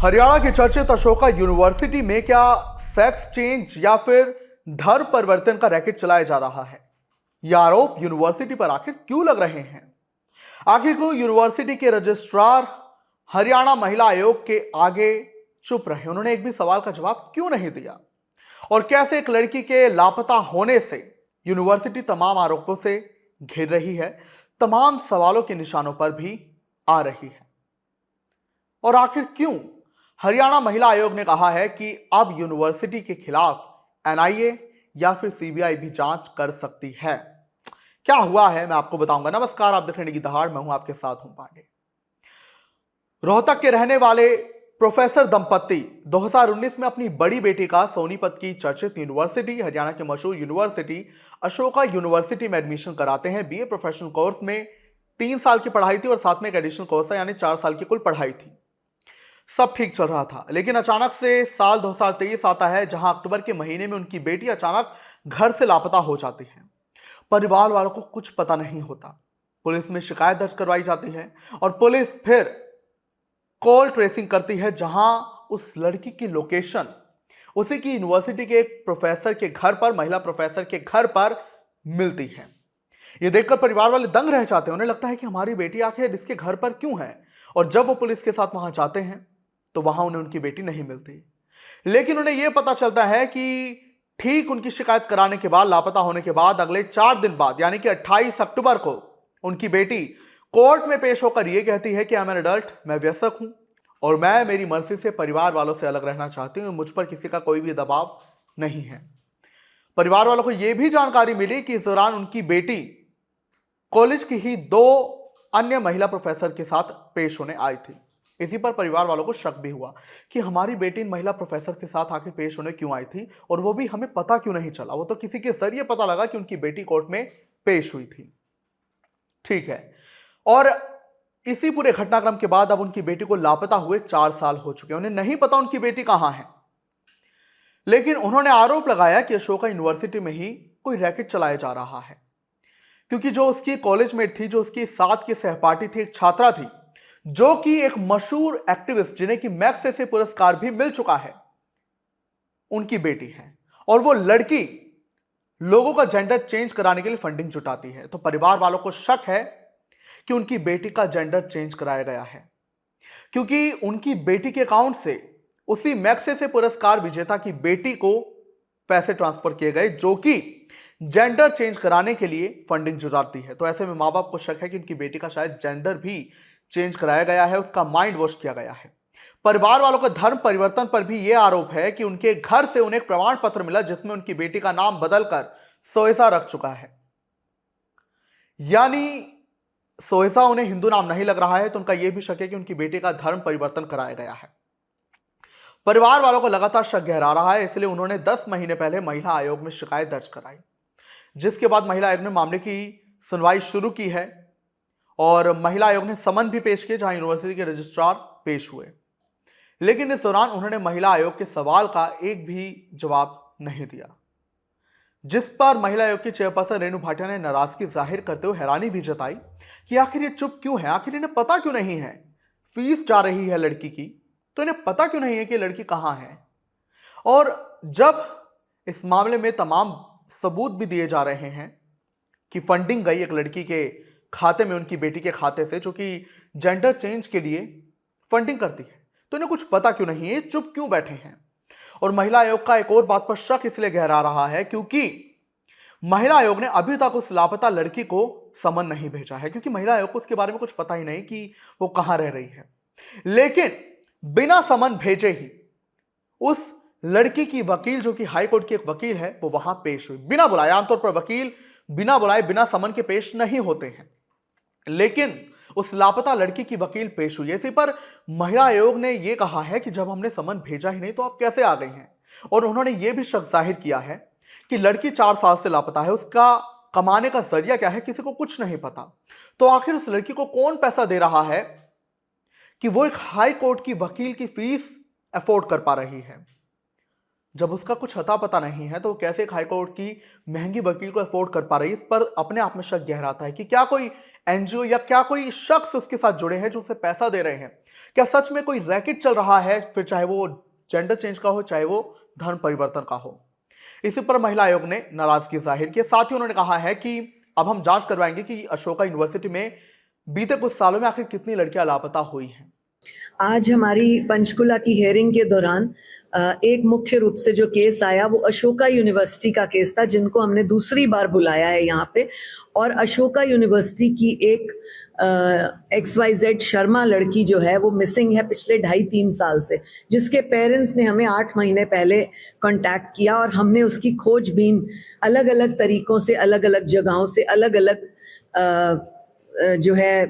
हरियाणा की चर्चित अशोका यूनिवर्सिटी में क्या सेक्स चेंज या फिर धर्म परिवर्तन का रैकेट चलाया जा रहा है? यह आरोप यूनिवर्सिटी पर आखिर क्यों लग रहे हैं? आखिर को यूनिवर्सिटी के रजिस्ट्रार हरियाणा महिला आयोग के आगे चुप रहे? उन्होंने एक भी सवाल का जवाब क्यों नहीं दिया? और कैसे एक लड़की के लापता होने से यूनिवर्सिटी तमाम आरोपों से घिर रही है, तमाम सवालों के निशानों पर भी आ रही है? और आखिर क्यों हरियाणा महिला आयोग ने कहा है कि अब यूनिवर्सिटी के खिलाफ एनआईए या फिर सीबीआई भी जांच कर सकती है? क्या हुआ है मैं आपको बताऊंगा। नमस्कार, आप देख रहे हैं की दहाड़, मैं हूं आपके साथ हूं पांडे। रोहतक के रहने वाले प्रोफेसर दंपत्ति 2019 में अपनी बड़ी बेटी का सोनीपत की चर्चित यूनिवर्सिटी, हरियाणा की मशहूर यूनिवर्सिटी अशोका यूनिवर्सिटी में एडमिशन कराते हैं। बीए प्रोफेशनल कोर्स में 3 साल की पढ़ाई थी और साथ में एक एडिशनल कोर्स था, यानी 4 साल की कुल पढ़ाई थी। सब ठीक चल रहा था, लेकिन अचानक से साल 2023 आता है, जहां अक्टूबर के महीने में उनकी बेटी अचानक घर से लापता हो जाती है। परिवार वालों को कुछ पता नहीं होता। पुलिस में शिकायत दर्ज करवाई जाती है और पुलिस फिर कॉल ट्रेसिंग करती है, जहां उस लड़की की लोकेशन उसी की यूनिवर्सिटी के एक प्रोफेसर के घर पर, महिला प्रोफेसर के घर पर मिलती है। यह देखकर परिवार वाले दंग रह जाते हैं। उन्हें लगता है कि हमारी बेटी आखिर इसके घर पर क्यों है, और जब वो पुलिस के साथ वहां जाते हैं तो वहां उन्हें उनकी बेटी नहीं मिलती। लेकिन उन्हें यह पता चलता है कि ठीक उनकी शिकायत कराने के बाद, लापता होने के बाद अगले 4 दिन बाद, यानी कि 28 अक्टूबर को उनकी बेटी कोर्ट में पेश होकर यह कहती है कि आई एम एन एडल्ट, मैं वयस्क हूं और मैं मेरी मर्जी से परिवार वालों से अलग रहना चाहती हूं। मुझ पर किसी का कोई भी दबाव नहीं है। परिवार वालों को यह भी जानकारी मिली कि इस दौरान उनकी बेटी कॉलेज की ही 2 अन्य महिला प्रोफेसर के साथ पेश होने आई थी। इसी पर परिवार वालों को शक भी हुआ कि हमारी बेटी इन महिला प्रोफेसर के साथ आखिर पेश होने क्यों आई थी, और वो भी हमें पता क्यों नहीं चला। वो तो किसी के जरिए पता लगा कि उनकी बेटी कोर्ट में पेश हुई थी। ठीक है, और इसी पूरे घटनाक्रम के बाद अब उनकी बेटी को लापता हुए 4 साल हो चुके हैं। उन्हें नहीं पता उनकी बेटी कहां है, लेकिन उन्होंने आरोप लगाया कि अशोका यूनिवर्सिटी में ही कोई रैकेट चलाया जा रहा है, क्योंकि जो उसकी कॉलेजमेट थी, जो उसकी साथ की सहपाठी थी, एक छात्रा थी जो कि एक मशहूर एक्टिविस्ट, जिन्हें कि मैग्सेसे पुरस्कार भी मिल चुका है, उनकी बेटी है। और वो लड़की लोगों का जेंडर चेंज कराने के लिए फंडिंग जुटाती है। तो परिवार वालों को शक है कि उनकी बेटी का जेंडर चेंज कराया गया है, क्योंकि उनकी बेटी के अकाउंट से उसी मैग्सेसे पुरस्कार विजेता की बेटी को पैसे ट्रांसफर किए गए, जो कि जेंडर चेंज कराने के लिए फंडिंग जुटाती है। तो ऐसे में मां बाप को शक है कि उनकी बेटी का शायद जेंडर भी चेंज कराया गया है, उसका माइंड वॉश किया गया है। परिवार वालों का धर्म परिवर्तन पर भी यह आरोप है कि उनके घर से उन्हें एक प्रमाण पत्र मिला, जिसमें उनकी बेटी का नाम बदलकर सोएसा रख चुका है। यानी सोएसा उन्हें हिंदू नाम नहीं लग रहा है, तो उनका यह भी शक है कि उनकी बेटी का धर्म परिवर्तन कराया गया है। परिवार वालों को लगातार शक गहरा रहा है, इसलिए उन्होंने 10 महीने पहले महिला आयोग में शिकायत दर्ज कराई, जिसके बाद महिला आयोग ने मामले की सुनवाई शुरू की है और महिला आयोग ने समन भी पेश किए, जहां यूनिवर्सिटी के रजिस्ट्रार पेश हुए। लेकिन इस दौरान उन्होंने महिला आयोग के सवाल का एक भी जवाब नहीं दिया, जिस पर महिला आयोग की चेयरपर्सन रेणु भाटिया ने नाराजगी जाहिर करते हुए हैरानी भी जताई कि आखिर ये चुप क्यों है, आखिर इन्हें पता क्यों नहीं है। फीस जा रही है लड़की की, तो इन्हें पता क्यों नहीं है कि लड़की कहां है। और जब इस मामले में तमाम सबूत भी दिए जा रहे हैं कि फंडिंग गई एक लड़की के खाते में, उनकी बेटी के खाते से, जो कि जेंडर चेंज के लिए फंडिंग करती है, तो इन्हें कुछ पता क्यों नहीं है, चुप क्यों बैठे हैं। और महिला आयोग का एक और बात पर शक इसलिए गहरा रहा है क्योंकि महिला आयोग ने अभी तक उस लापता लड़की को समन नहीं भेजा है, क्योंकि महिला आयोग को उसके बारे में कुछ पता ही नहीं कि वो कहां रह रही है। लेकिन बिना समन भेजे ही उस लड़की की वकील, जो कि हाई कोर्ट की एक वकील है, वो वहां पेश हुई बिना बुलाए। आमतौर पर वकील बिना बुलाए, बिना समन के पेश नहीं होते हैं, लेकिन उस लापता लड़की की वकील पेश हुई। इसी पर महिला आयोग ने यह कहा है कि जब हमने समन भेजा ही नहीं तो आप कैसे आ गई हैं। और उन्होंने यह भी शक जाहिर किया है कि लड़की 4 साल से लापता है, उसका कमाने का जरिया क्या है, किसी को कुछ नहीं पता। तो आखिर उस लड़की को कौन पैसा दे रहा है कि वो एक हाई कोर्ट की वकील की फीस अफोर्ड कर पा रही है। जब उसका कुछ अता पता नहीं है, तो कैसे एक हाईकोर्ट की महंगी वकील को अफोर्ड कर पा रही है। इस पर अपने आप में शक गहराता है कि क्या कोई एनजीओ या क्या कोई शख्स उसके साथ जुड़े हैं जो उसे पैसा दे रहे हैं? क्या सच में कोई रैकेट चल रहा है, फिर चाहे वो जेंडर चेंज का हो, चाहे वो धर्म परिवर्तन का हो? इसी पर महिला आयोग ने नाराजगी जाहिर की। साथ ही उन्होंने कहा है कि अब हम जांच करवाएंगे कि अशोका यूनिवर्सिटी में बीते कुछ सालों में आखिर कितनी लड़कियां लापता हुई हैं। आज हमारी पंचकुला की हेयरिंग के दौरान एक मुख्य रूप से जो केस आया वो अशोका यूनिवर्सिटी का केस था, जिनको हमने दूसरी बार बुलाया है यहाँ पे। और अशोका यूनिवर्सिटी की एक XYZ शर्मा लड़की जो है वो मिसिंग है पिछले 2.5-3 साल से, जिसके पेरेंट्स ने हमें 8 महीने पहले कांटेक्ट किया और हमने उसकी खोजबीन अलग अलग तरीकों से, अलग अलग जगहों से, अलग अलग जो है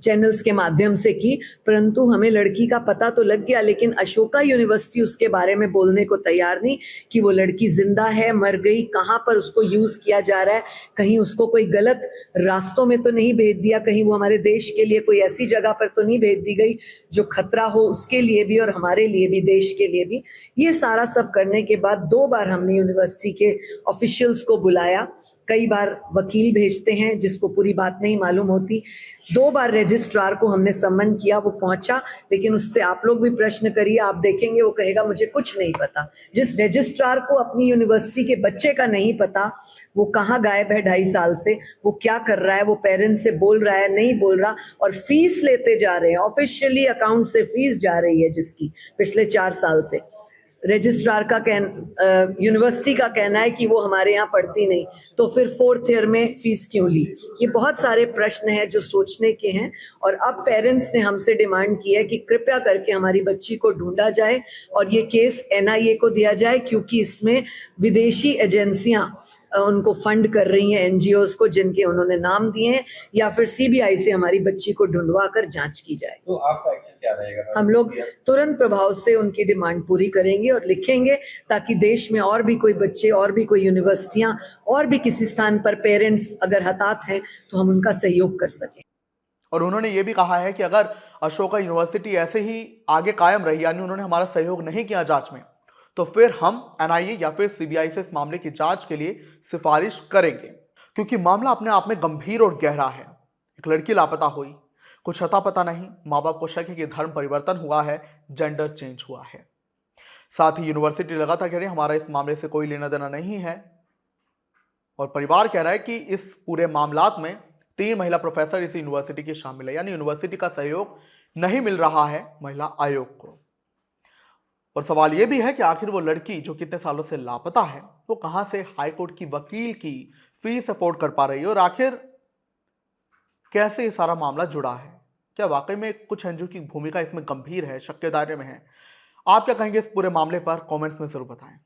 चैनल्स के माध्यम से की, परंतु हमें लड़की का पता तो लग गया, लेकिन अशोका यूनिवर्सिटी उसके बारे में बोलने को तैयार नहीं कि वो लड़की जिंदा है, मर गई, कहाँ पर उसको यूज किया जा रहा है, कहीं उसको कोई गलत रास्तों में तो नहीं भेज दिया, कहीं वो हमारे देश के लिए कोई ऐसी जगह पर तो नहीं भेज दी गई जो खतरा हो उसके लिए भी और हमारे लिए भी, देश के लिए भी। ये सारा सब करने के बाद 2 बार हमने यूनिवर्सिटी के ऑफिशियल्स को बुलाया। कई बार वकील भेजते हैं जिसको पूरी बात नहीं मालूम होती। 2 बार रजिस्ट्रार को हमने सम्मन किया, वो पहुंचा, लेकिन उससे आप लोग भी प्रश्न करिए, आप देखेंगे वो कहेगा मुझे कुछ नहीं पता। जिस रजिस्ट्रार को अपनी यूनिवर्सिटी के बच्चे का नहीं पता, वो कहाँ गायब है 2.5 साल से, वो क्या कर रहा है, वो पेरेंट्स से बोल रहा है, नहीं बोल रहा, और फीस लेते जा रहे हैं, ऑफिशियली अकाउंट से फीस जा रही है जिसकी पिछले 4 साल से। रजिस्ट्रार का यूनिवर्सिटी का कहना है कि वो हमारे यहाँ पढ़ती नहीं, तो फिर 4th ईयर में फीस क्यों ली? ये बहुत सारे प्रश्न हैं जो सोचने के हैं। और अब पेरेंट्स ने हमसे डिमांड की है कि कृपया करके हमारी बच्ची को ढूंढा जाए और ये केस NIA को दिया जाए, क्योंकि इसमें विदेशी एजेंसियां उनको फंड कर रही हैं, NGOs को, जिनके उन्होंने नाम दिए हैं, या फिर CBI से हमारी बच्ची को ढूंढवा कर जांच की जाए। तो आपका एक्शन क्या रहेगा? हम लोग तुरंत प्रभाव से उनकी डिमांड पूरी करेंगे और लिखेंगे, ताकि देश में और भी कोई बच्चे, और भी कोई यूनिवर्सिटियां, और भी किसी स्थान पर पेरेंट्स अगर हताहत हैं तो हम उनका सहयोग कर सकें। और उन्होंने ये भी कहा है कि अगर अशोका यूनिवर्सिटी ऐसे ही आगे कायम रही, यानी उन्होंने हमारा सहयोग नहीं किया जांच में, तो फिर हम NIA या फिर CBI से इस मामले की जांच के लिए सिफारिश करेंगे, क्योंकि मामला अपने आप में गंभीर और गहरा है। एक लड़की लापता हुई, कुछ अता पता नहीं, माँ बाप को शक है कि धर्म परिवर्तन हुआ है, जेंडर चेंज हुआ है। साथ ही यूनिवर्सिटी लगातार कह रही है हमारा इस मामले से कोई लेना देना नहीं है, और परिवार कह रहा है कि इस पूरे मामलात में 3 महिला प्रोफेसर इस यूनिवर्सिटी की शामिल है, यानी यूनिवर्सिटी का सहयोग नहीं मिल रहा है महिला आयोग को। और सवाल यह भी है कि आखिर वो लड़की जो कितने सालों से लापता है, वो कहां से हाईकोर्ट की वकील की फीस अफोर्ड कर पा रही है, और आखिर कैसे ये सारा मामला जुड़ा है? क्या वाकई में कुछ NGO की भूमिका इसमें गंभीर है, शक के दायरे में है? आप क्या कहेंगे इस पूरे मामले पर? कमेंट्स में जरूर बताएं।